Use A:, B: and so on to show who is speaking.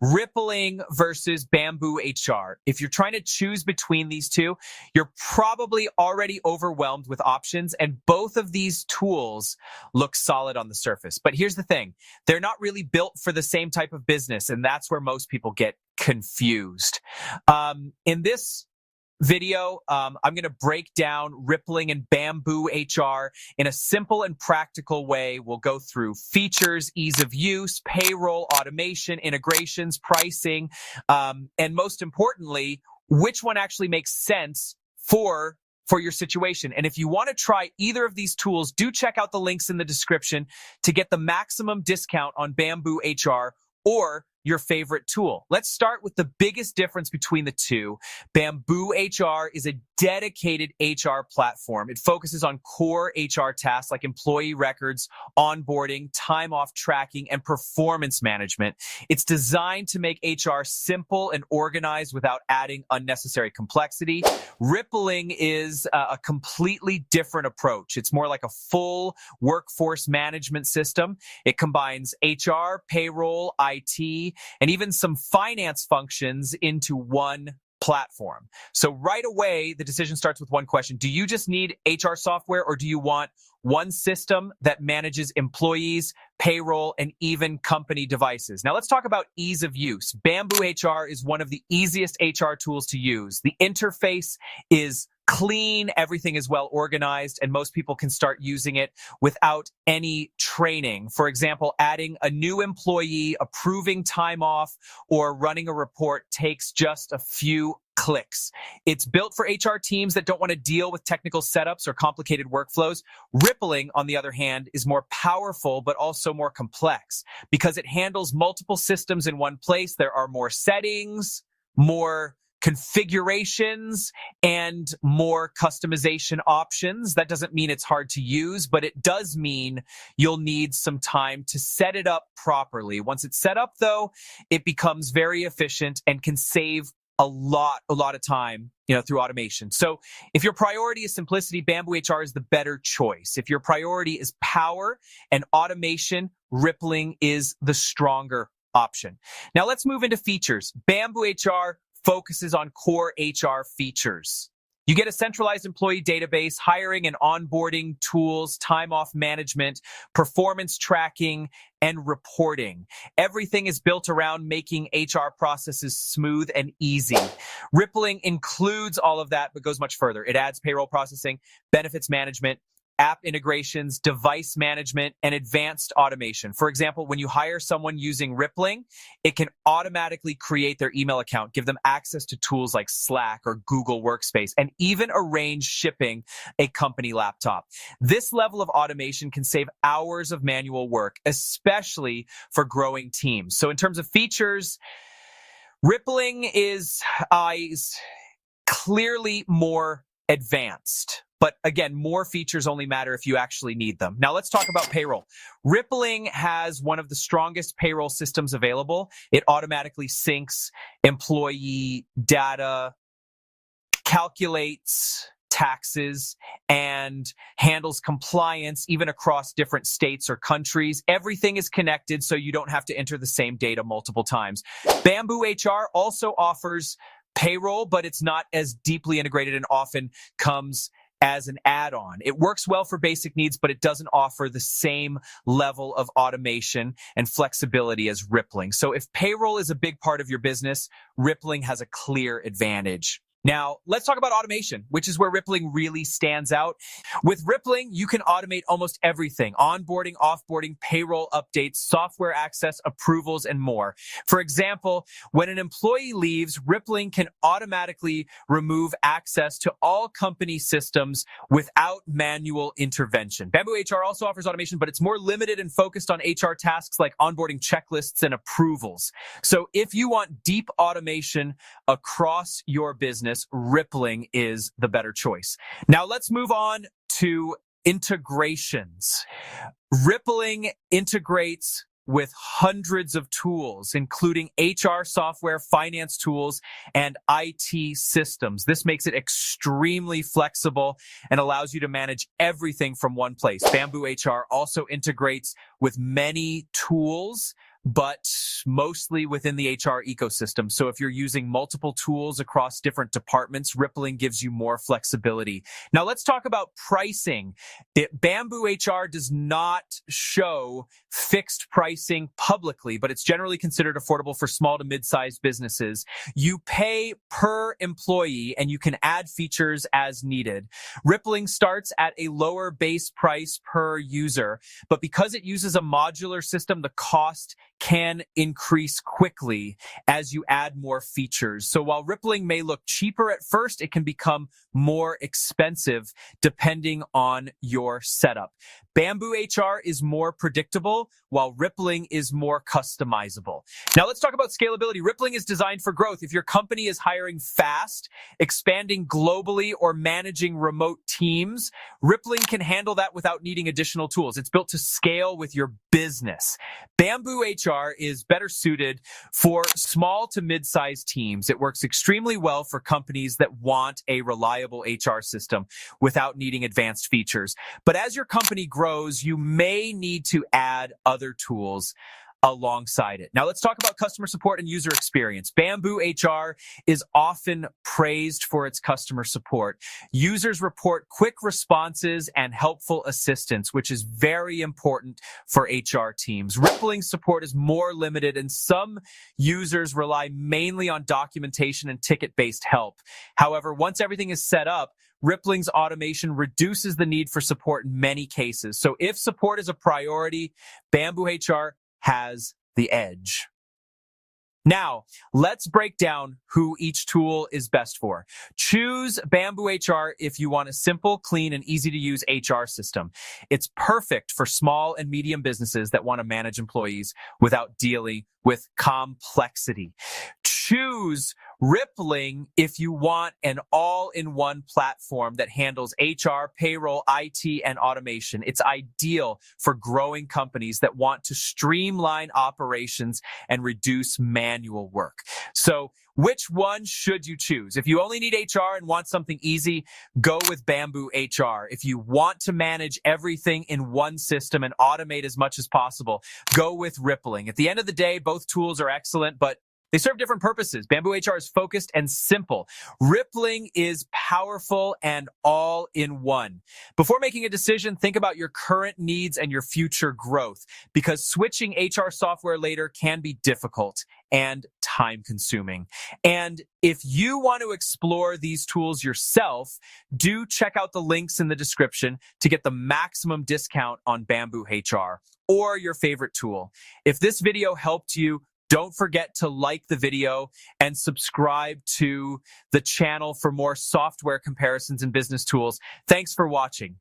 A: Rippling versus BambooHR. If you're trying to choose between these two, you're probably already overwhelmed with options, and both of these tools look solid on the surface. But here's the thing. They're not really built for the same type of business, and that's where most people get confused. In this video, I'm going to break down Rippling and BambooHR in a simple and practical way. We'll go through features, ease of use, payroll, automation, integrations, pricing, and most importantly, which one actually makes sense for your situation. And if you want to try either of these tools, do check out the links in the description to get the maximum discount on BambooHR or your favorite tool. Let's start with the biggest difference between the two. BambooHR is a dedicated HR platform. It focuses on core HR tasks like employee records, onboarding, time off tracking, and performance management. It's designed to make HR simple and organized without adding unnecessary complexity. Rippling is a completely different approach. It's more like a full workforce management system. It combines HR, payroll, IT, and even some finance functions into one platform. So right away, the decision starts with one question. Do you just need HR software, or do you want one system that manages employees, payroll, and even company devices? Now let's talk about ease of use. BambooHR is one of the easiest HR tools to use. The interface is clean, everything is well organized, and most people can start using it without any training. For example, adding a new employee, approving time off, or running a report takes just a few clicks. It's built for HR teams that don't want to deal with technical setups or complicated workflows. Rippling, on the other hand, is more powerful, but also more complex because it handles multiple systems in one place. There are more settings, more configurations, and more customization options. That doesn't mean it's hard to use, but it does mean you'll need some time to set it up properly. Once it's set up, though, it becomes very efficient and can save a lot of time, through automation. So if your priority is simplicity, BambooHR is the better choice. If your priority is power and automation, Rippling is the stronger option. Now let's move into features. BambooHR focuses on core HR features. You get a centralized employee database, hiring and onboarding tools, time off management, performance tracking, and reporting. Everything is built around making HR processes smooth and easy. Rippling includes all of that, but goes much further. It adds payroll processing, benefits management, app integrations, device management, and advanced automation. For example, when you hire someone using Rippling, it can automatically create their email account, give them access to tools like Slack or Google Workspace, and even arrange shipping a company laptop. This level of automation can save hours of manual work, especially for growing teams. So in terms of features, Rippling is clearly more advanced. But again, more features only matter if you actually need them. Now let's talk about payroll. Rippling has one of the strongest payroll systems available. It automatically syncs employee data, calculates taxes, and handles compliance even across different states or countries. Everything is connected, so you don't have to enter the same data multiple times. BambooHR also offers payroll, but it's not as deeply integrated and often comes as an add-on. It works well for basic needs, but it doesn't offer the same level of automation and flexibility as Rippling. So if payroll is a big part of your business, Rippling has a clear advantage. Now, let's talk about automation, which is where Rippling really stands out. With Rippling, you can automate almost everything: onboarding, offboarding, payroll updates, software access, approvals, and more. For example, when an employee leaves, Rippling can automatically remove access to all company systems without manual intervention. BambooHR also offers automation, but it's more limited and focused on HR tasks like onboarding checklists and approvals. So if you want deep automation across your business, Rippling is the better choice. Now let's move on to integrations. Rippling integrates with hundreds of tools, including HR software, finance tools, and IT systems. This makes it extremely flexible and allows you to manage everything from one place. BambooHR also integrates with many tools but mostly within the HR ecosystem. So if you're using multiple tools across different departments, Rippling gives you more flexibility. Now let's talk about pricing. BambooHR does not show fixed pricing publicly, but it's generally considered affordable for small to mid-sized businesses. You pay per employee and you can add features as needed. Rippling starts at a lower base price per user, but because it uses a modular system, the cost can increase quickly as you add more features. So while Rippling may look cheaper at first, it can become more expensive depending on your setup. BambooHR is more predictable, while Rippling is more customizable. Now let's talk about scalability. Rippling is designed for growth. If your company is hiring fast, expanding globally, or managing remote teams, Rippling can handle that without needing additional tools. It's built to scale with your business. BambooHR is better suited for small to mid-sized teams. It works extremely well for companies that want a reliable HR system without needing advanced features. But as your company grows, you may need to add other tools alongside it. Now let's talk about customer support and user experience. BambooHR is often praised for its customer support. Users report quick responses and helpful assistance, which is very important for HR teams. Rippling support is more limited, and some users rely mainly on documentation and ticket-based help. However, once everything is set up, Rippling's automation reduces the need for support in many cases. So if support is a priority, BambooHR has the edge. Now, let's break down who each tool is best for. Choose BambooHR if you want a simple, clean, and easy-to-use HR system. It's perfect for small and medium businesses that want to manage employees without dealing with complexity. Choose Rippling if you want an all-in-one platform that handles HR, payroll, IT, and automation. It's ideal for growing companies that want to streamline operations and reduce manual work. So which one should you choose? If you only need HR and want something easy, go with BambooHR. If you want to manage everything in one system and automate as much as possible, go with Rippling. At the end of the day, both tools are excellent, but they serve different purposes. BambooHR is focused and simple. Rippling is powerful and all in one. Before making a decision, think about your current needs and your future growth, because switching HR software later can be difficult and time consuming. And if you want to explore these tools yourself, do check out the links in the description to get the maximum discount on BambooHR or your favorite tool. If this video helped you, don't forget to like the video and subscribe to the channel for more software comparisons and business tools. Thanks for watching.